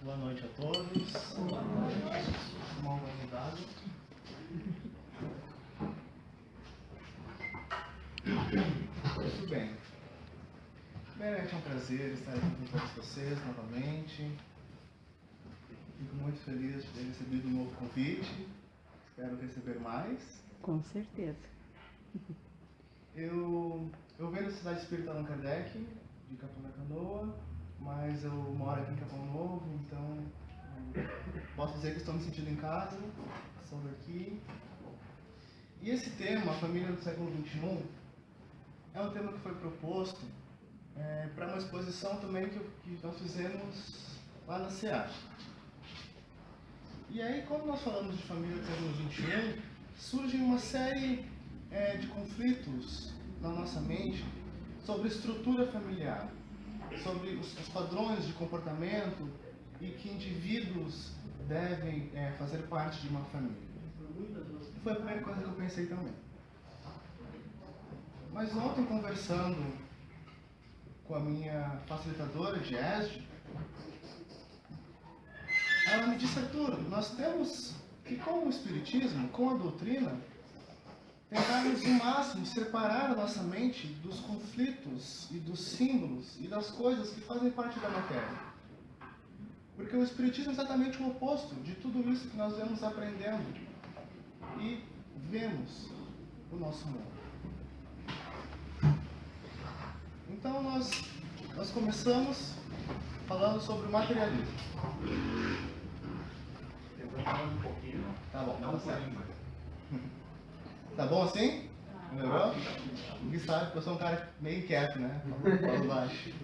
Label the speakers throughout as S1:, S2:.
S1: Boa noite a todos. Boa noite. Uma humanidade. Tudo bem. Primeiramente é um prazer estar aqui com todos vocês novamente. Fico muito feliz de ter recebido um novo convite. Espero receber mais.
S2: Com certeza.
S1: Eu venho da Cidade Espírita Allan Kardec, de Capão da Canoa, mas eu moro aqui em Capão Novo, então posso dizer que estou me sentindo em casa, sou daqui. E esse tema, a família do século XXI, é um tema que foi proposto para uma exposição também que nós fizemos lá na SEAD. E aí, quando nós falamos de família do século XXI, surge uma série de conflitos na nossa mente sobre estrutura familiar, sobre os padrões de comportamento e que indivíduos devem fazer parte de uma família. Foi a primeira coisa que eu pensei também. Mas ontem, conversando com a minha facilitadora de ESD, ela me disse: Arthur, nós temos que, com o Espiritismo, com a doutrina, tentarmos o máximo separar a nossa mente dos conflitos e dos símbolos e das coisas que fazem parte da matéria. Porque o Espiritismo é exatamente o oposto de tudo isso que nós vamos aprendendo e vemos no nosso mundo. Então nós começamos falando sobre o materialismo.
S3: Um pouquinho.
S1: Tá bom,
S3: Não
S1: tá certo. Tá bom assim? Melhorou? Ninguém sabe que eu sou um cara meio inquieto, né? Falo baixo.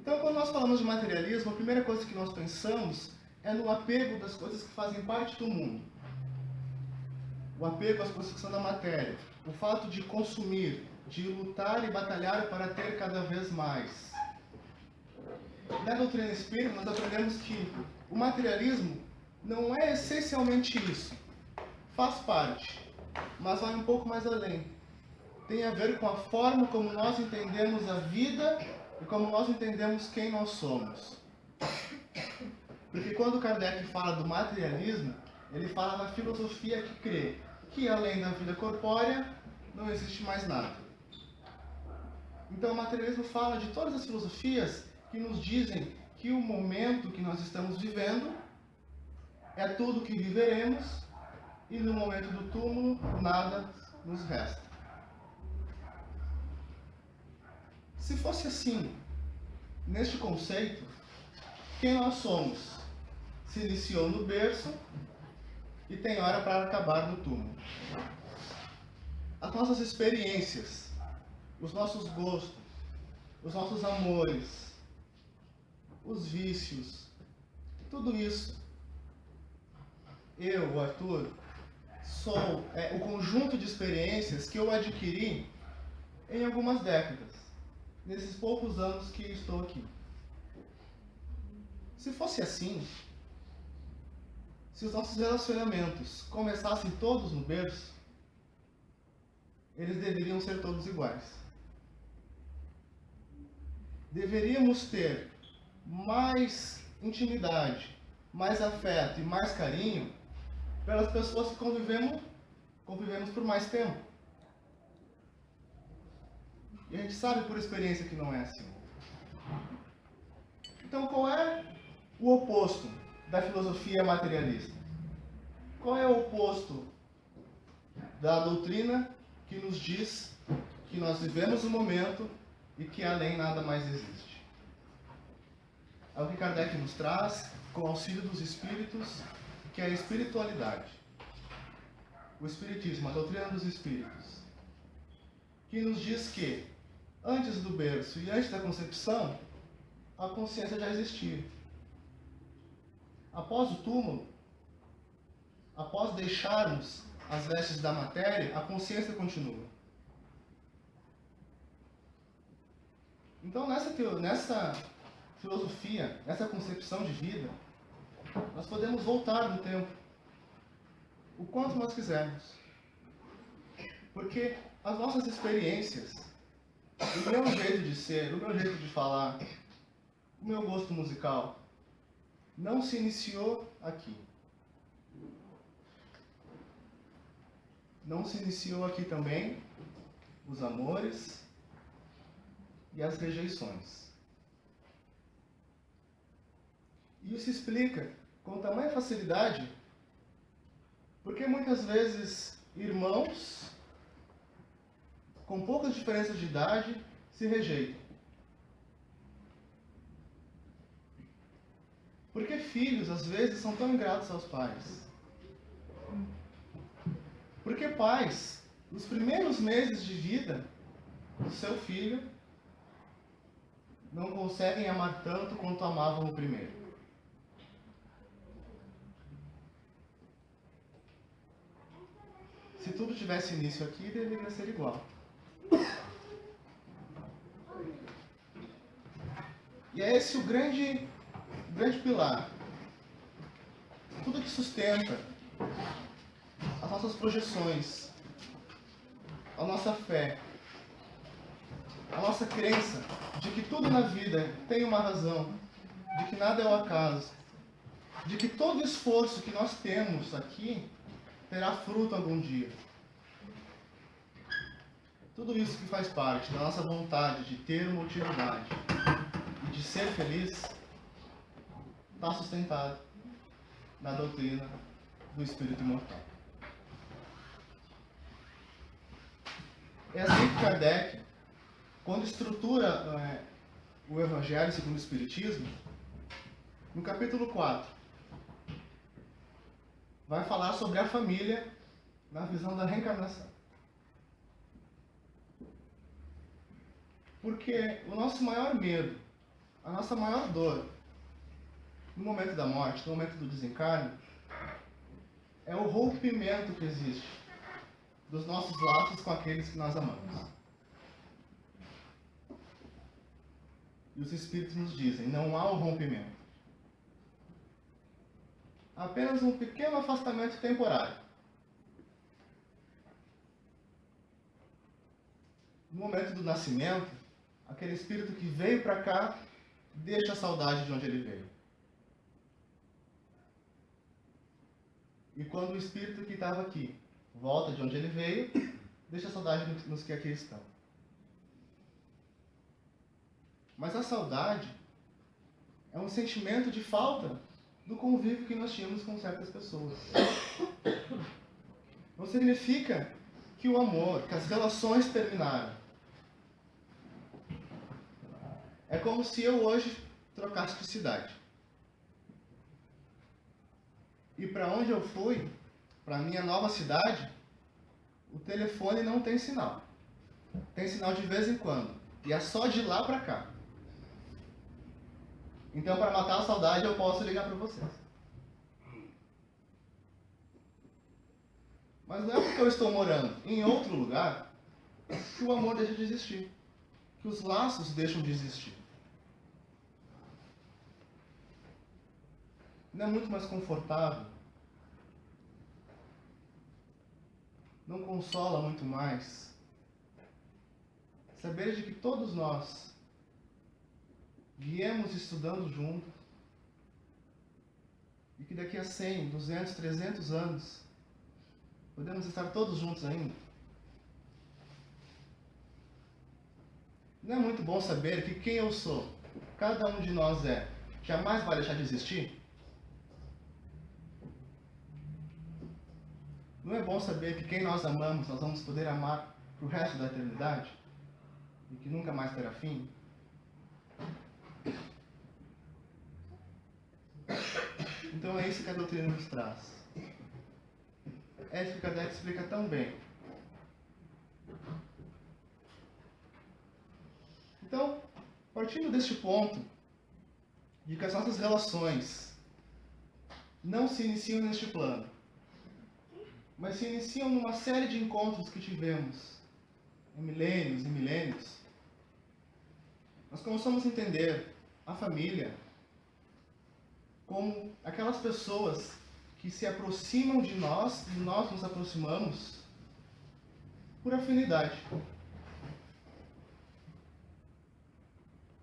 S1: Então, quando nós falamos de materialismo, a primeira coisa que nós pensamos é no apego das coisas que fazem parte do mundo. O apego às coisas que são da matéria. O fato de consumir, de lutar e batalhar para ter cada vez mais. Na doutrina espírita, nós aprendemos que o materialismo não é essencialmente isso. Faz parte, mas vai um pouco mais além. Tem a ver com a forma como nós entendemos a vida e como nós entendemos quem nós somos. Porque quando Kardec fala do materialismo, ele fala na filosofia que crê que além da vida corpórea não existe mais nada. Então o materialismo fala de todas as filosofias que nos dizem que o momento que nós estamos vivendo é tudo que viveremos e no momento do túmulo nada nos resta. Se fosse assim, neste conceito, quem nós somos se iniciou no berço e tem hora para acabar no túmulo. As nossas experiências, os nossos gostos, os nossos amores, os vícios, tudo isso, eu, o Arthur, sou o conjunto de experiências que eu adquiri em algumas décadas, nesses poucos anos que estou aqui. Se fosse assim, se os nossos relacionamentos começassem todos no berço, eles deveriam ser todos iguais. Deveríamos ter mais intimidade, mais afeto e mais carinho pelas pessoas que convivemos por mais tempo. E a gente sabe por experiência que não é assim. Então, qual é o oposto da filosofia materialista? Qual é o oposto da doutrina que nos diz que nós vivemos o momento e que além nada mais existe? É o que Kardec nos traz, com o auxílio dos espíritos, que é a espiritualidade. O espiritismo, a doutrina dos espíritos, que nos diz que antes do berço e antes da concepção, a consciência já existia. Após o túmulo, após deixarmos as vestes da matéria, a consciência continua. Então, nessa filosofia, nessa concepção de vida, nós podemos voltar no tempo, o quanto nós quisermos. Porque as nossas experiências, o meu jeito de ser, o meu jeito de falar, o meu gosto musical, não se iniciou aqui. Não se iniciou aqui também os amores e as rejeições. E isso explica com tamanha facilidade porque muitas vezes irmãos com poucas diferenças de idade se rejeitam. Porque filhos às vezes são tão ingratos aos pais. Porque pais, nos primeiros meses de vida do seu filho, não conseguem amar tanto quanto amavam o primeiro. Se tudo tivesse início aqui, deveria ser igual. E é esse o grande pilar. Tudo que sustenta as nossas projeções, a nossa fé, a nossa crença de que tudo na vida tem uma razão, de que nada é o acaso, de que todo esforço que nós temos aqui terá fruto algum dia. Tudo isso que faz parte da nossa vontade de ter uma utilidade e de ser feliz está sustentado na doutrina do Espírito Imortal. É assim que Kardec, quando estrutura o Evangelho segundo o Espiritismo, no capítulo 4, vai falar sobre a família na visão da reencarnação. Porque o nosso maior medo, a nossa maior dor, no momento da morte, no momento do desencarne, é o rompimento que existe dos nossos laços com aqueles que nós amamos. E os Espíritos nos dizem, não há o rompimento. Apenas um pequeno afastamento temporário. No momento do nascimento, aquele espírito que veio para cá deixa a saudade de onde ele veio. E quando o espírito que estava aqui volta de onde ele veio, deixa a saudade nos que aqui estão. Mas a saudade é um sentimento de falta do convívio que nós tínhamos com certas pessoas. Não significa que o amor, que as relações terminaram. É como se eu hoje trocasse de cidade. E para onde eu fui, para a minha nova cidade, o telefone não tem sinal. Tem sinal de vez em quando. E é só de lá para cá. Então, para matar a saudade, eu posso ligar para vocês. Mas não é porque eu estou morando em outro lugar que o amor deixa de existir. Que os laços deixam de existir. Não é muito mais confortável? Não consola muito mais saber de que todos nós viemos estudando juntos e que daqui a 100, 200, 300 anos podemos estar todos juntos ainda? Não é muito bom saber que quem eu sou, cada um de nós jamais vai deixar de existir? Não é bom saber que quem nós amamos, nós vamos poder amar pro resto da eternidade? E que nunca mais terá fim? Então é isso que a doutrina nos traz. É isso que Kardec explica tão bem. Então, partindo deste ponto, de que as nossas relações não se iniciam neste plano, mas se iniciam numa série de encontros que tivemos em milênios e milênios, nós começamos a entender a família como aquelas pessoas que se aproximam de nós e nós nos aproximamos por afinidade.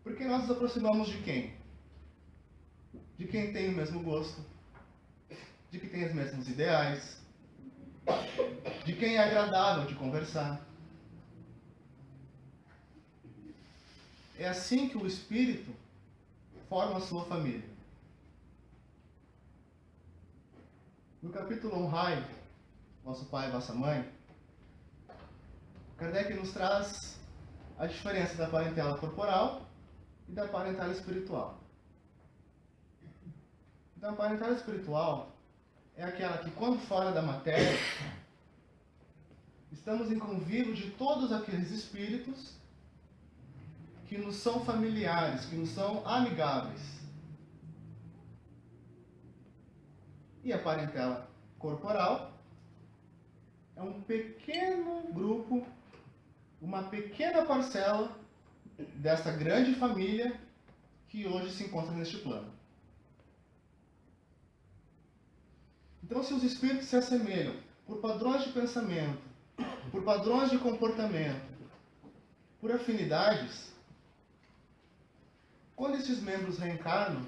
S1: Porque nós nos aproximamos de quem? de quem tem o mesmo gosto, de quem tem os mesmos ideais, de quem é agradável de conversar. É assim que o Espírito forma a sua família. No capítulo Honrai, vosso pai e vossa mãe, Kardec nos traz a diferença da parentela corporal e da parentela espiritual. Então, a parentela espiritual é aquela que, quando fora da matéria, estamos em convívio de todos aqueles espíritos que nos são familiares, que nos são amigáveis. E a parentela corporal é um pequeno grupo, uma pequena parcela desta grande família que hoje se encontra neste plano. Então, se os espíritos se assemelham por padrões de pensamento, por padrões de comportamento, por afinidades, quando esses membros reencarnam,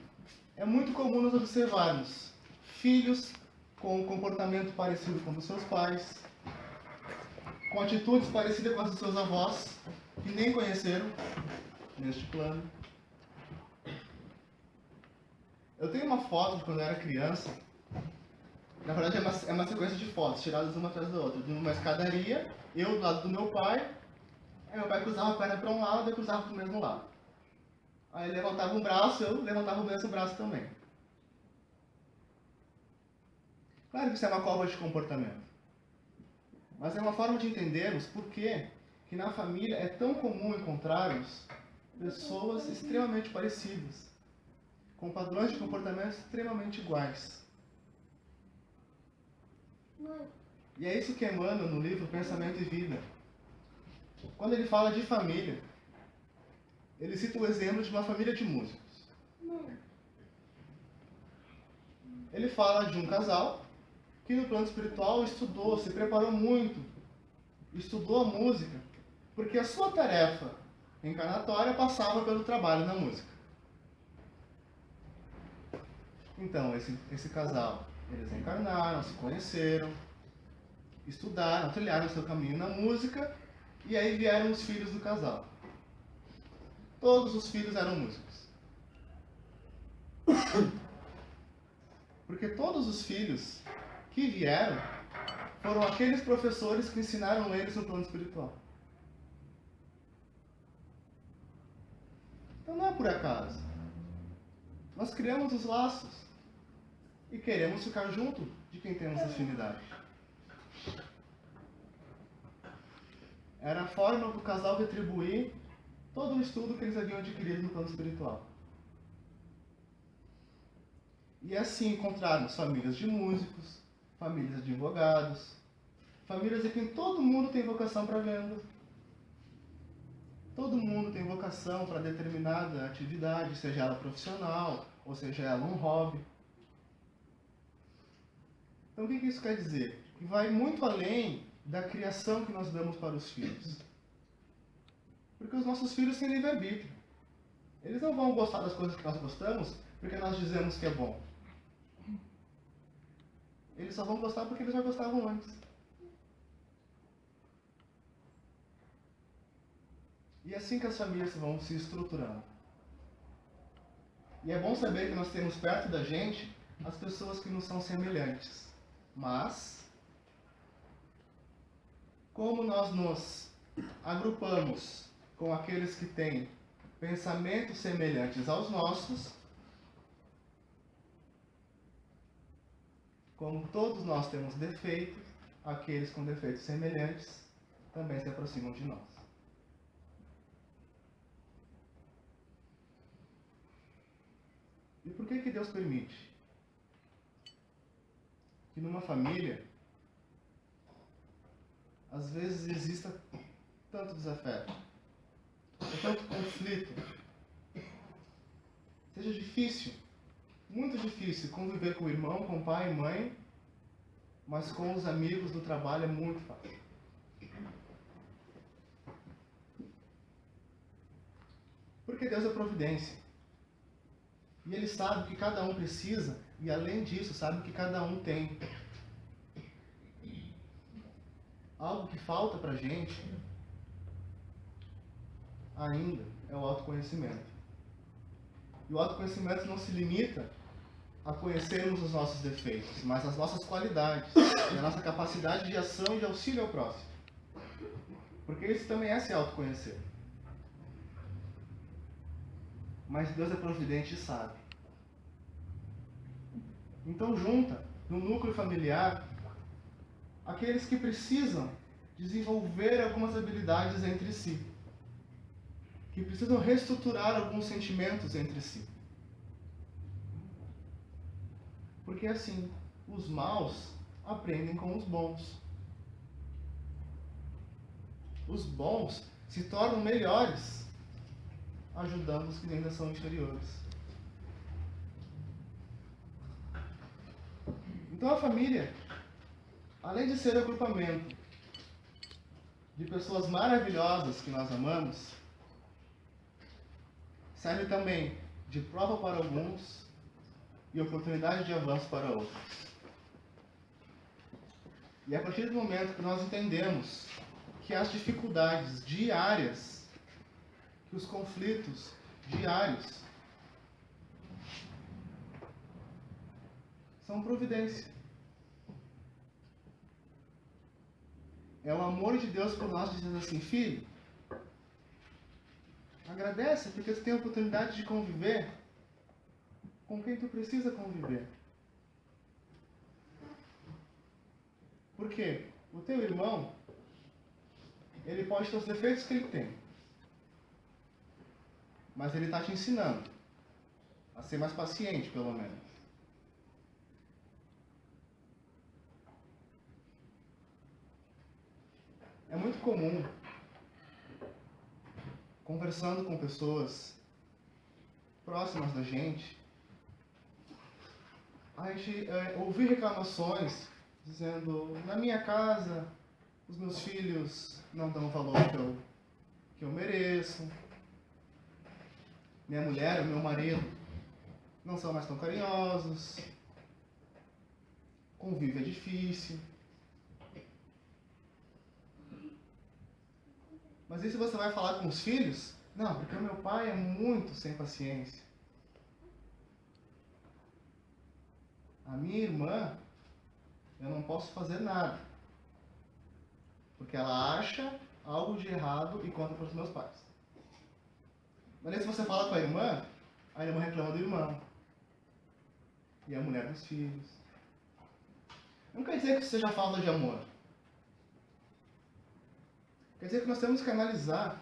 S1: é muito comum nós observarmos filhos com um comportamento parecido com o dos seus pais, com atitudes parecidas com as dos seus avós, que nem conheceram neste plano. Eu tenho uma foto de quando eu era criança. Na verdade, é uma sequência de fotos, tiradas uma atrás da outra. De uma escadaria, eu do lado do meu pai. Aí meu pai cruzava a perna para um lado e eu cruzava para o mesmo lado. Aí ele levantava um braço, eu levantava o mesmo braço também. Claro que isso é uma cobra de comportamento. Mas é uma forma de entendermos por que na família é tão comum encontrarmos pessoas extremamente parecidas, com padrões de comportamento extremamente iguais. E é isso que Emmanuel, no livro Pensamento e Vida, quando ele fala de família, ele cita o exemplo de uma família de músicos. Ele fala de um casal que no plano espiritual estudou, se preparou muito, estudou a música, porque a sua tarefa encarnatória passava pelo trabalho na música. Então, esse casal, eles encarnaram, se conheceram, estudaram, trilharam o seu caminho na música, e aí vieram os filhos do casal. Todos os filhos eram músicos. Porque todos os filhos que vieram foram aqueles professores que ensinaram eles no plano espiritual. Então não é por acaso. Nós criamos os laços e queremos ficar junto de quem temos afinidade. Era a forma do casal retribuir todo o estudo que eles haviam adquirido no plano espiritual. E assim encontrarmos famílias de músicos, famílias de advogados, famílias em que todo mundo tem vocação para venda. Todo mundo tem vocação para determinada atividade, seja ela profissional ou seja ela um hobby. Então o que isso quer dizer? Que vai muito além da criação que nós damos para os filhos. Porque os nossos filhos têm livre-arbítrio. Eles não vão gostar das coisas que nós gostamos porque nós dizemos que é bom. Eles só vão gostar porque eles já gostavam antes. E é assim que as famílias vão se estruturando. E é bom saber que nós temos perto da gente as pessoas que nos são semelhantes. Mas, como nós nos agrupamos com aqueles que têm pensamentos semelhantes aos nossos, como todos nós temos defeitos, aqueles com defeitos semelhantes também se aproximam de nós. E por que Deus permite que numa família, às vezes exista tanto desafeto, tanto conflito, seja difícil, muito difícil conviver com o irmão, com o pai e mãe, mas com os amigos do trabalho é muito fácil. Porque Deus é providência. E Ele sabe o que cada um precisa, e além disso, sabe o que cada um tem. Algo que falta pra gente ainda é o autoconhecimento. E o autoconhecimento não se limita a conhecermos os nossos defeitos, mas as nossas qualidades, e a nossa capacidade de ação e de auxílio ao próximo. Porque isso também é se autoconhecer. Mas Deus é providente e sabe. Então junta no núcleo familiar aqueles que precisam desenvolver algumas habilidades entre si, que precisam reestruturar alguns sentimentos entre si. Porque assim, os maus aprendem com os bons. Os bons se tornam melhores ajudando os que ainda são inferiores. Então a família, além de ser agrupamento de pessoas maravilhosas que nós amamos, serve também de prova para alguns e oportunidade de avanço para outros. E a partir do momento que nós entendemos que as dificuldades diárias, que os conflitos diários são providência. É o amor de Deus por nós dizendo assim: filho, agradece porque tu tem a oportunidade de conviver com quem tu precisa conviver. Porque o teu irmão, ele pode ter os defeitos que ele tem, mas ele está te ensinando a ser mais paciente, pelo menos. É muito comum, conversando com pessoas próximas da gente, a gente ouvir reclamações dizendo: na minha casa, os meus filhos não dão o valor que eu mereço, minha mulher ou meu marido não são mais tão carinhosos, convívio é difícil. Mas e se você vai falar com os filhos? Não, porque o meu pai é muito sem paciência. A minha irmã, eu não posso fazer nada, porque ela acha algo de errado e conta para os meus pais. Mas aí se você fala com a irmã reclama do irmão. E a mulher dos filhos. Não quer dizer que isso seja falta de amor. Quer dizer que nós temos que analisar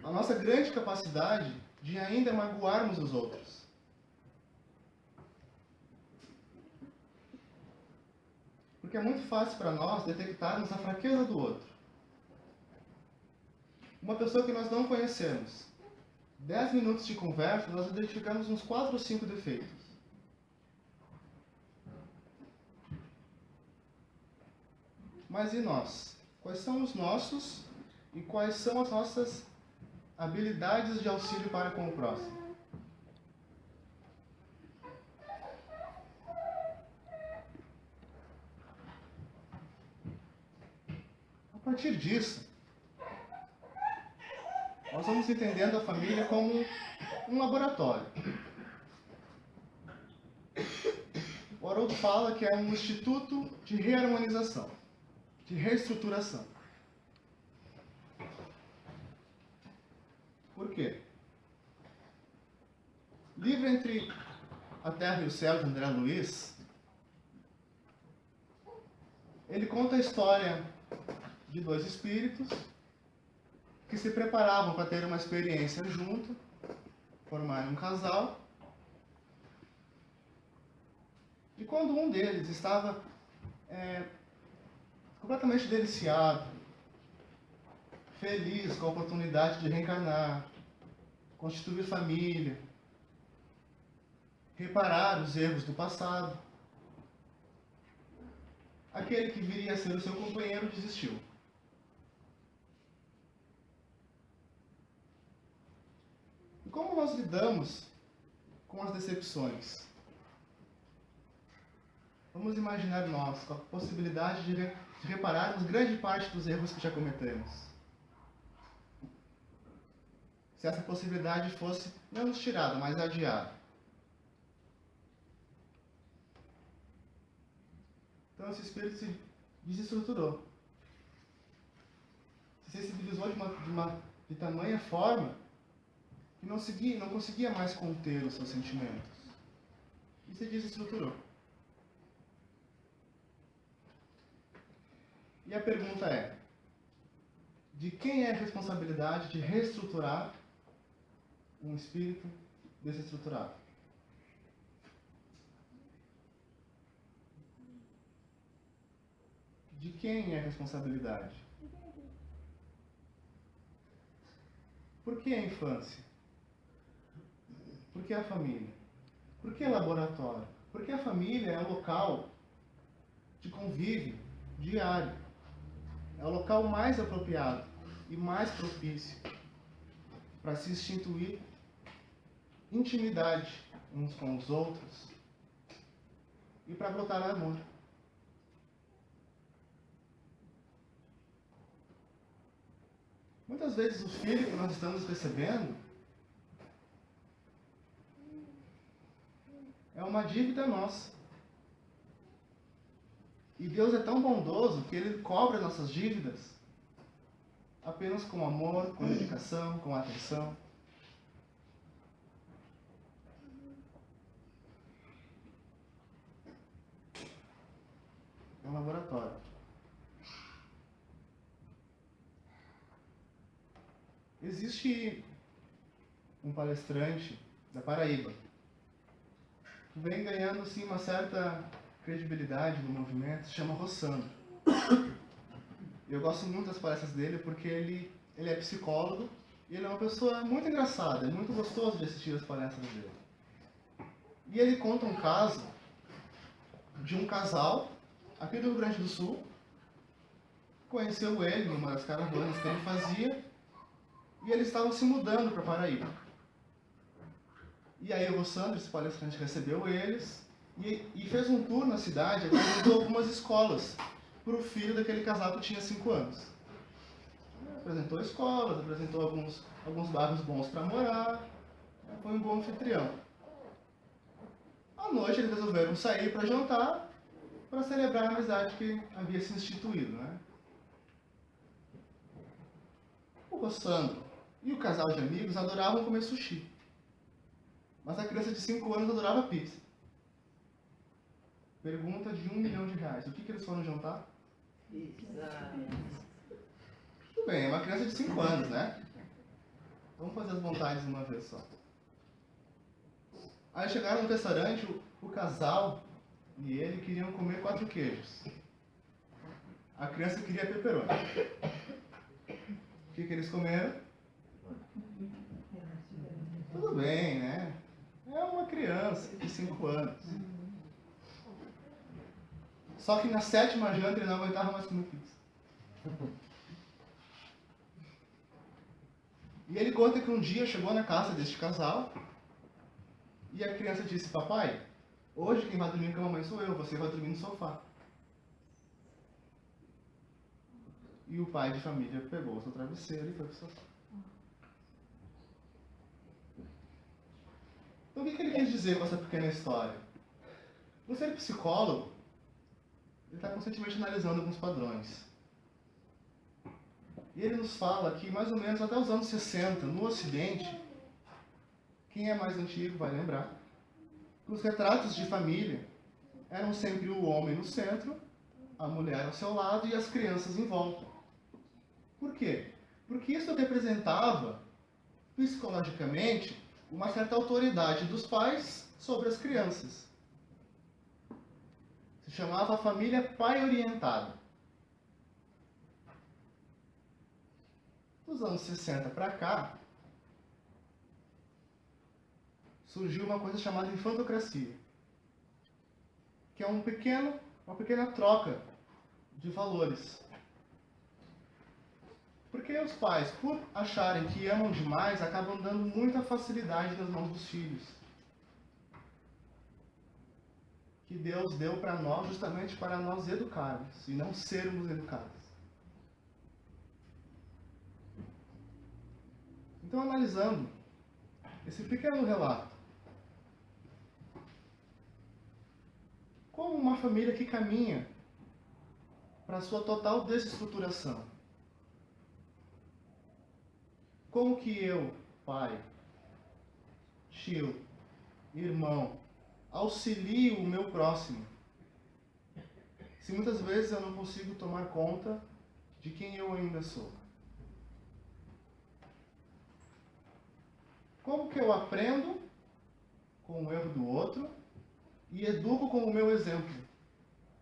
S1: a nossa grande capacidade de ainda magoarmos os outros. Porque é muito fácil para nós detectarmos a fraqueza do outro. Uma pessoa que nós não conhecemos, 10 minutos de conversa, nós identificamos uns 4 ou 5 defeitos. Mas e nós? Quais são os nossos e quais são as nossas habilidades de auxílio para com o próximo? A partir disso, nós vamos entendendo a família como um laboratório. O Haroldo fala que é um instituto de reharmonização, de reestruturação. Por quê? Livro Entre a Terra e o Céu, de André Luiz, ele conta a história de 2 espíritos que se preparavam para ter uma experiência junto, formarem um casal. E quando um deles estava completamente deliciado, feliz com a oportunidade de reencarnar, constituir família, reparar os erros do passado, aquele que viria a ser o seu companheiro desistiu. E como nós lidamos com as decepções. Vamos imaginar nós com a possibilidade de repararmos grande parte dos erros que já cometemos. Se essa possibilidade fosse não nos tirada, mas adiada. Então esse espírito se desestruturou. Se sensibilizou de tamanha forma que não conseguia mais conter os seus sentimentos. E se desestruturou. E a pergunta é: de quem é a responsabilidade de reestruturar um espírito desestruturado? De quem é a responsabilidade? Por que a infância? Por que a família? Por que laboratório? Porque a família é um local de convívio diário. É o local mais apropriado e mais propício para se instituir intimidade uns com os outros e para brotar amor. Muitas vezes o filho que nós estamos recebendo é uma dívida nossa. E Deus é tão bondoso que Ele cobra nossas dívidas apenas com amor, com dedicação, com atenção. É um laboratório. Existe um palestrante da Paraíba que vem ganhando assim, uma certa credibilidade no movimento, se chama Rossandro. Eu gosto muito das palestras dele porque ele é psicólogo e ele é uma pessoa muito engraçada, é muito gostoso de assistir as palestras dele. E ele conta um caso de um casal aqui do Rio Grande do Sul, conheceu ele numa das caravanas que ele fazia e eles estavam se mudando para Paraíba. E aí o Rossandro, esse palestrante, recebeu eles e fez um tour na cidade, apresentou algumas escolas para o filho daquele casal que tinha 5 anos. Apresentou escolas, apresentou alguns bairros bons para morar, foi um bom anfitrião. À noite eles resolveram sair para jantar, para celebrar a amizade que havia se instituído, né? O Rossandro e o casal de amigos adoravam comer sushi. Mas a criança de 5 anos adorava pizza. Pergunta de R$1 milhão. O que eles foram jantar?
S2: Pizza.
S1: Tudo bem, é uma criança de 5 anos, né? Vamos fazer as vontades de uma vez só. Aí chegaram no restaurante, o casal e ele queriam comer 4 queijos. A criança queria pepperoni. O que eles comeram? Tudo bem, né? É uma criança de 5 anos. Só que na 7ª janta ele não aguentava mais comer pizza. E ele conta que um dia chegou na casa deste casal e a criança disse: papai, hoje quem vai dormir com a mamãe sou eu, você vai dormir no sofá. E o pai de família pegou o seu travesseiro e foi pro sofá. Então o que ele quis dizer com essa pequena história? Por ser psicólogo, ele está constantemente analisando alguns padrões. E ele nos fala que mais ou menos até os anos 60, no Ocidente, quem é mais antigo vai lembrar, que os retratos de família eram sempre o homem no centro, a mulher ao seu lado e as crianças em volta. Por quê? Porque isso representava, psicologicamente, uma certa autoridade dos pais sobre as crianças. Se chamava a família pai orientada. Dos anos 60 para cá, surgiu uma coisa chamada infantocracia, que é uma pequena troca de valores. Porque os pais, por acharem que amam demais, acabam dando muita facilidade nas mãos dos filhos. que Deus deu para nós justamente para nós educarmos e não sermos educados. Então, analisando esse pequeno relato, como uma família que caminha para a sua total desestruturação, como que eu, pai, tio, irmão, auxilio o meu próximo, se muitas vezes eu não consigo tomar conta de quem eu ainda sou? Como que eu aprendo com o erro do outro e educo com o meu exemplo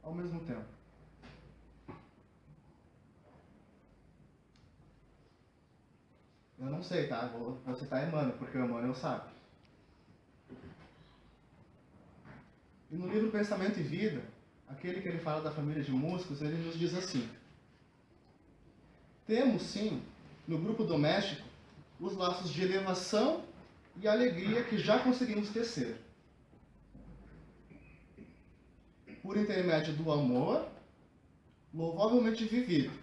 S1: ao mesmo tempo? Eu não sei, tá? Vou citar Emmanuel, porque o Emmanuel sabe. E no livro Pensamento e Vida, aquele que ele fala da família de músicos, ele nos diz assim: temos sim, no grupo doméstico, os laços de elevação e alegria que já conseguimos tecer, por intermédio do amor, louvavelmente vivido,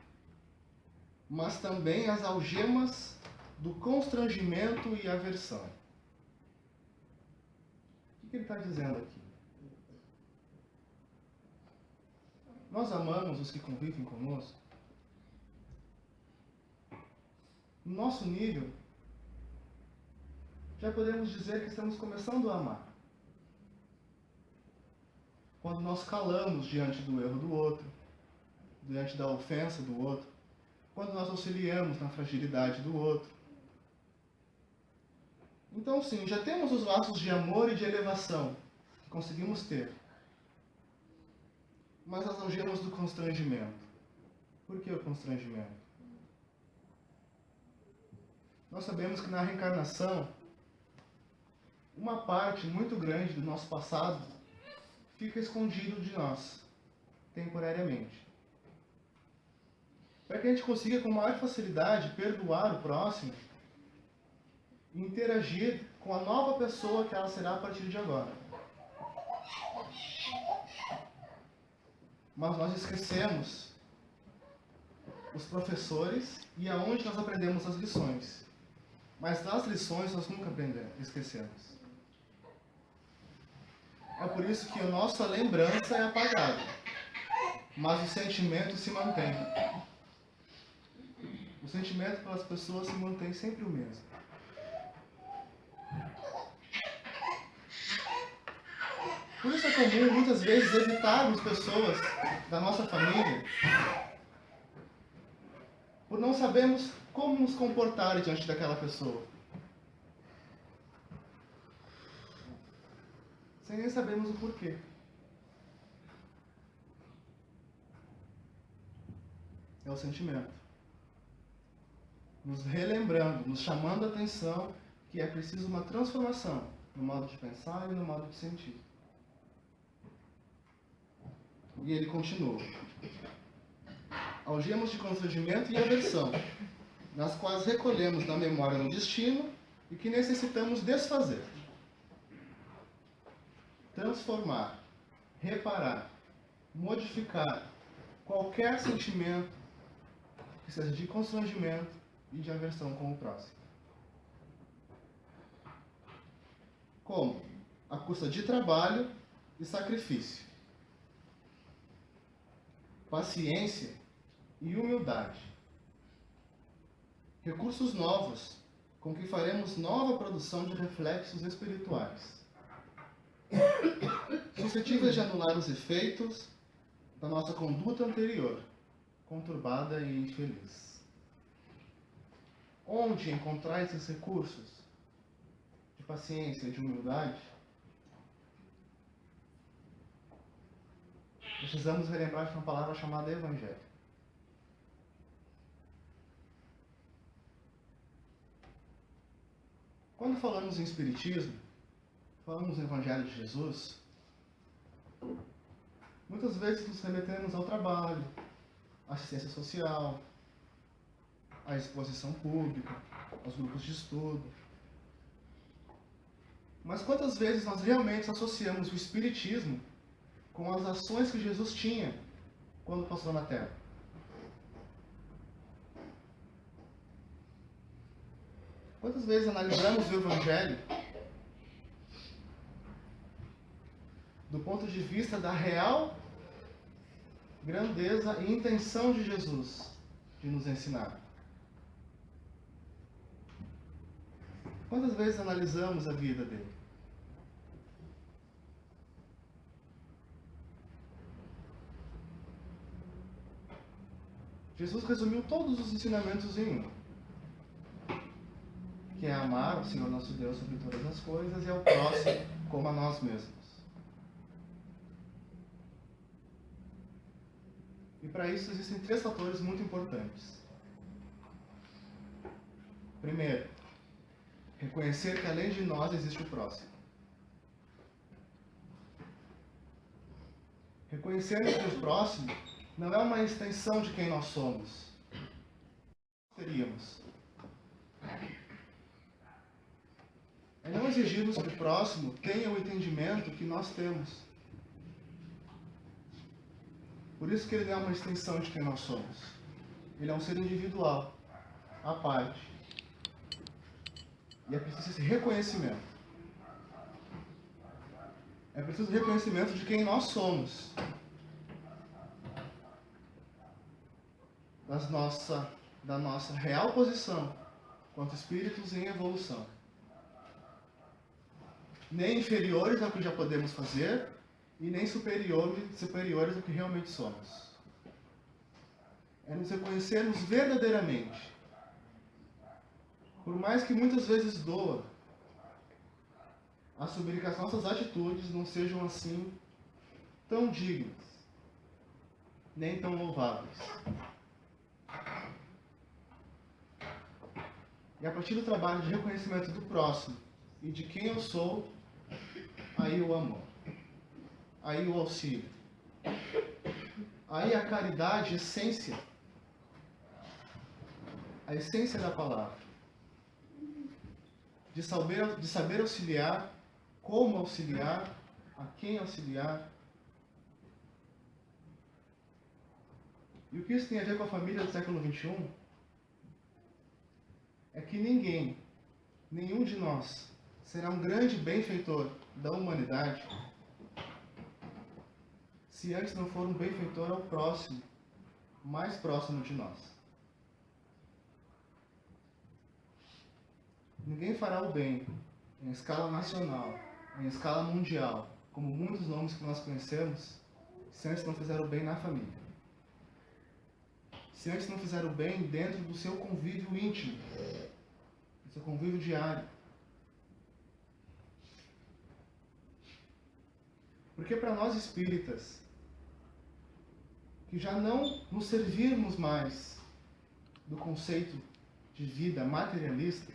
S1: mas também as algemas do constrangimento e aversão. O que ele está dizendo aqui? Nós amamos os que convivem conosco. No nosso nível, já podemos dizer que estamos começando a amar. Quando nós calamos diante do erro do outro, diante da ofensa do outro, quando nós auxiliamos na fragilidade do outro. Então, sim, já temos os laços de amor e de elevação que conseguimos ter. Mas as algemas do constrangimento. Por que o constrangimento? Nós sabemos que na reencarnação, uma parte muito grande do nosso passado fica escondido de nós, temporariamente. Para que a gente consiga com maior facilidade perdoar o próximo e interagir com a nova pessoa que ela será a partir de agora. Mas nós esquecemos os professores e aonde nós aprendemos as lições. Mas das lições nós nunca esquecemos. É por isso que a nossa lembrança é apagada, mas o sentimento se mantém. O sentimento pelas pessoas se mantém sempre o mesmo. Por isso é comum, muitas vezes, evitarmos pessoas da nossa família por não sabermos como nos comportar diante daquela pessoa. Sem nem sabermos o porquê. É o sentimento. Nos relembrando, nos chamando a atenção que é preciso uma transformação no modo de pensar e no modo de sentir. E ele continua. Algemas de constrangimento e aversão, nas quais recolhemos na memória no destino e que necessitamos desfazer. Transformar, reparar, modificar qualquer sentimento que seja de constrangimento e de aversão com o próximo. Como? À custa de trabalho e sacrifício, paciência e humildade. Recursos novos com que faremos nova produção de reflexos espirituais, suscetíveis de anular os efeitos da nossa conduta anterior, conturbada e infeliz. Onde encontrar esses recursos de paciência e de humildade? Precisamos relembrar de uma palavra chamada Evangelho. Quando falamos em Espiritismo, falamos no Evangelho de Jesus, muitas vezes nos remetemos ao trabalho, à assistência social, à exposição pública, aos grupos de estudo. Mas quantas vezes nós realmente associamos o Espiritismo com as ações que Jesus tinha quando passou na Terra. Quantas vezes analisamos o Evangelho do ponto de vista da real grandeza e intenção de Jesus de nos ensinar? Quantas vezes analisamos a vida dele? Jesus resumiu todos os ensinamentos em um, que é amar o Senhor nosso Deus sobre todas as coisas e ao próximo como a nós mesmos. E para isso existem 3 fatores muito importantes. Primeiro, reconhecer que além de nós existe o próximo. Reconhecer que o próximo não é uma extensão de quem nós somos. Teríamos. É não exigirmos que o próximo tenha o entendimento que nós temos. Por isso que ele não é uma extensão de quem nós somos. Ele é um ser individual, à parte. E é preciso esse reconhecimento. É preciso reconhecimento de quem nós somos. Da nossa real posição quanto espíritos em evolução. Nem inferiores ao que já podemos fazer e nem superiores ao que realmente somos. É nos reconhecermos verdadeiramente. Por mais que muitas vezes doa, assumir que as nossas atitudes não sejam assim tão dignas, nem tão louváveis. E a partir do trabalho de reconhecimento do próximo e de quem eu sou, aí o amor, aí o auxílio, aí a caridade, a essência da palavra, de saber auxiliar, como auxiliar, a quem auxiliar. E o que isso tem a ver com a família do século XXI? É que nenhum de nós, será um grande benfeitor da humanidade se antes não for um benfeitor ao próximo, mais próximo de nós. Ninguém fará o bem em escala nacional, em escala mundial, como muitos nomes que nós conhecemos, se antes não fizer o bem na família. Se antes não fizer o bem dentro do seu convívio íntimo, do seu convívio diário. Porque para nós espíritas, que já não nos servirmos mais do conceito de vida materialista,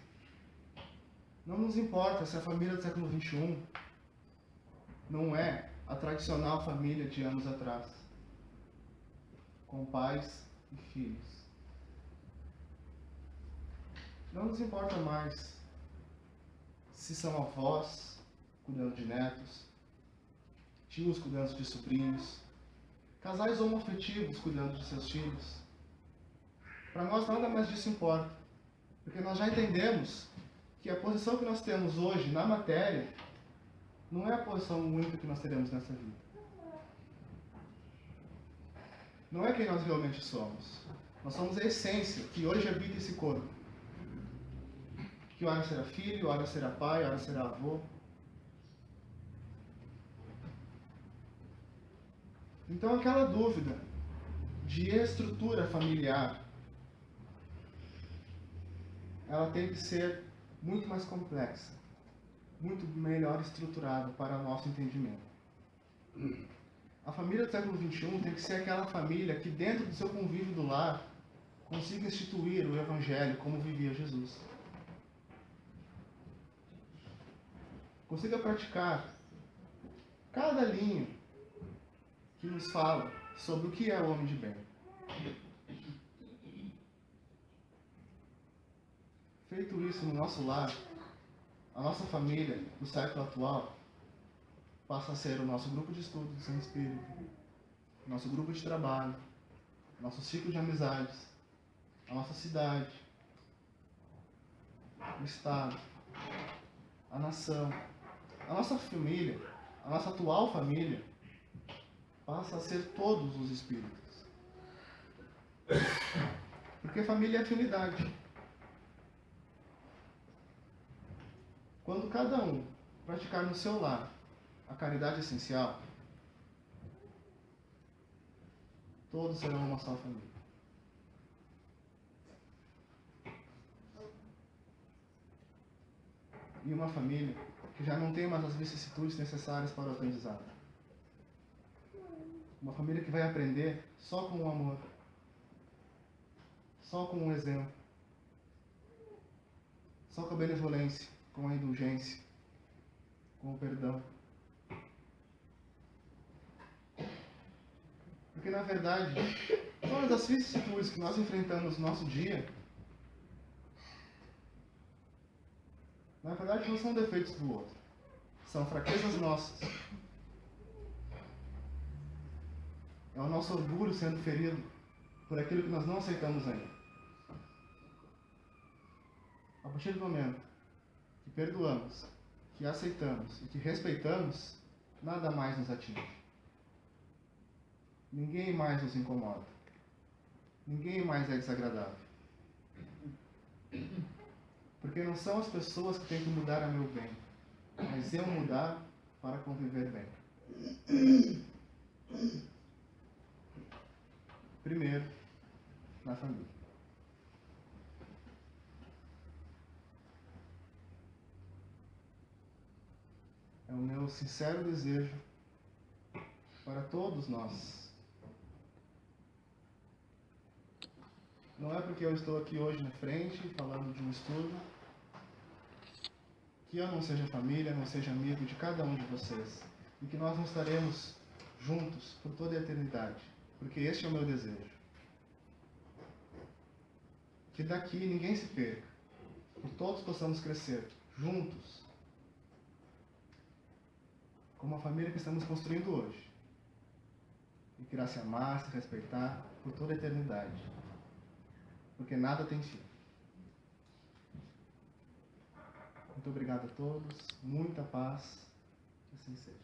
S1: não nos importa se a família do século XXI não é a tradicional família de anos atrás, com pais e filhos. Não nos importa mais se são avós cuidando de netos, tios cuidando de sobrinhos, casais homoafetivos cuidando de seus filhos. Para nós nada mais disso importa, porque nós já entendemos que a posição que nós temos hoje na matéria não é a posição única que nós teremos nessa vida. Não é quem nós realmente somos. Nós somos a essência que hoje habita esse corpo. Que ora será filho, ora será pai, ora será avô. Então aquela dúvida de estrutura familiar, ela tem que ser muito mais complexa, muito melhor estruturada para o nosso entendimento. A família do século XXI tem que ser aquela família que dentro do seu convívio do lar consiga instituir o Evangelho como vivia Jesus. Consiga praticar cada linha que nos fala sobre o que é o homem de bem. Feito isso no nosso lar, a nossa família do século atual passa a ser o nosso grupo de estudos em espírito, nosso grupo de trabalho, nosso ciclo de amizades, a nossa cidade, o Estado, a nação, a nossa família, a nossa atual família, passa a ser todos os espíritos. Porque família é afinidade. Quando cada um praticar no seu lar a caridade essencial, todos serão uma só família. E uma família que já não tem mais as vicissitudes necessárias para o aprendizado. Uma família que vai aprender só com o amor, só com o exemplo, só com a benevolência, com a indulgência, com o perdão. Porque, na verdade, todas as vicissitudes que nós enfrentamos no nosso dia, na verdade, não são defeitos do outro. São fraquezas nossas. É o nosso orgulho sendo ferido por aquilo que nós não aceitamos ainda. A partir do momento que perdoamos, que aceitamos e que respeitamos, nada mais nos atinge. Ninguém mais nos incomoda. Ninguém mais é desagradável. Porque não são as pessoas que têm que mudar a meu bem, mas eu mudar para conviver bem. Primeiro, na família. É o meu sincero desejo para todos nós. Não é porque eu estou aqui hoje na frente, falando de um estudo, que eu não seja família, não seja amigo de cada um de vocês. E que nós não estaremos juntos por toda a eternidade. Porque este é o meu desejo. Que daqui ninguém se perca. Que todos possamos crescer juntos. Como a família que estamos construindo hoje. E que irá se amar, se respeitar por toda a eternidade. Porque nada tem fim. Muito obrigado a todos. Muita paz. Que assim seja.